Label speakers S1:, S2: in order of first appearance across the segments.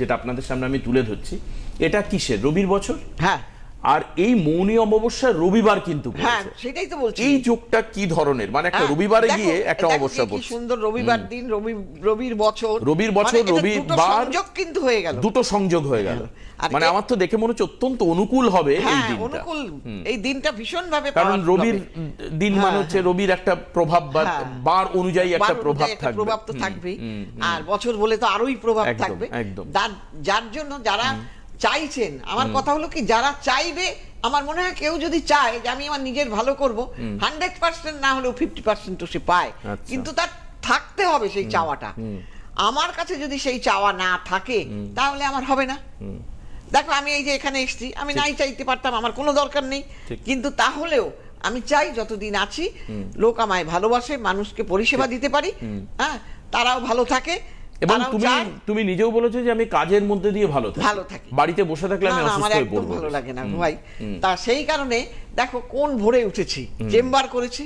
S1: যেটা আপনাদের সামনে আমি তুলে ধরছি, এটা কিসের? রবির বছর।
S2: হ্যাঁ,
S1: আর এই মৌনী অমাবস্যা রবিবার কিন্তু
S2: হ্যাঁ,
S1: পড়েছে।
S2: সেটাই তো বলছি।
S1: এই যোগটা কি ধরনের, মানে একটা রবিবারে গিয়ে একটা অমাবস্যা
S2: কি
S1: পড়ছে।
S2: সুন্দর রবিবার দিন, রবির বছর,
S1: রবির বছর,
S2: মানে এটা
S1: রবির
S2: দুটো
S1: বার,
S2: সংযোগ কিন্তু হয়ে গেল,
S1: দুটো সংযোগ হয়ে গেল।
S2: আর
S1: মানে আমার তো দেখে মনে হচ্ছে অত্যন্ত অনুকূল হবে এই
S2: হ্যাঁ,
S1: দিনটা।
S2: অনুকূল, এই দিনটা ভীষণ ভাবে,
S1: কারণ রবির দিন মানে হচ্ছে রবির একটা প্রভাব বা বার অনুযায়ী একটা প্রভাব থাকবে,
S2: প্রভাব তো থাকবেই, আর বছর বলে তো আরোই প্রভাব
S1: একদম,
S2: থাকবে।
S1: একদম।
S2: যার জন্য যারা চাইছেন, আমার কথা হলো কি, যারা চাইবে, আমার মনে হয় কেউ যদি চায় যে আমি আমার নিজের ভালো করব, 100% না হলেও 50% তো সে পায়।
S1: আচ্ছা।
S2: কিন্তু তার থাকতে হবে সেই চাওয়াটা। আমার কাছে যদি সেই চাওয়া না থাকে তাহলে আমার হবে না। দেখো, আমি এই যে এখানে এসেছি, আমি নাই চাইতে পারতাম, আমার কোনো দরকার নেই, কিন্তু তাহলেও আমি চাই যতদিন আছি লোক আমায় ভালোবাসে, মানুষকে পরিষেবা দিতে পারি, হ্যাঁ, তারাও ভালো থাকে।
S1: এবং তুমি নিজেও বলেছো যে আমি কাজের মধ্যে দিয়ে ভালো থাকি, বাড়িতে বসে থাকলে আমি অসুস্থ হয়ে পড়বো,
S2: ভালো লাগে না ভাই। তা সেই কারণে দেখো কোন ভোরে উঠেছি, চেম্বার করেছি,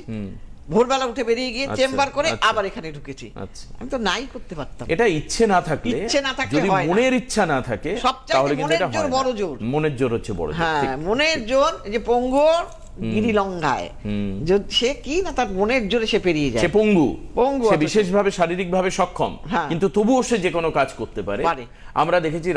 S2: ভোরবেলা উঠে বেরিয়ে গিয়ে চেম্বার করে আবার এখানে ঢুকেছি। আমি তো নাই করতে পারতাম।
S1: এটা ইচ্ছে না থাকলে, যদি মনের ইচ্ছা না থাকে, তাহলে কিন্তু এটা হয় না।
S2: বড় জোর,
S1: মনের জোর হচ্ছে বড় জোর।
S2: হ্যাঁ, মনের জোর। যে পঙ্গুর গিরিলঙ্ঘায়, সে কি না, তার মনের জোরে সে পেরিয়ে যায়।
S1: সে পঙ্গু, সে
S2: অথচ
S1: বিশেষভাবে শারীরিকভাবে সক্ষম, কিন্তু তবুও সে যে কোনো কাজ করতে পারে। আমরা দেখেছি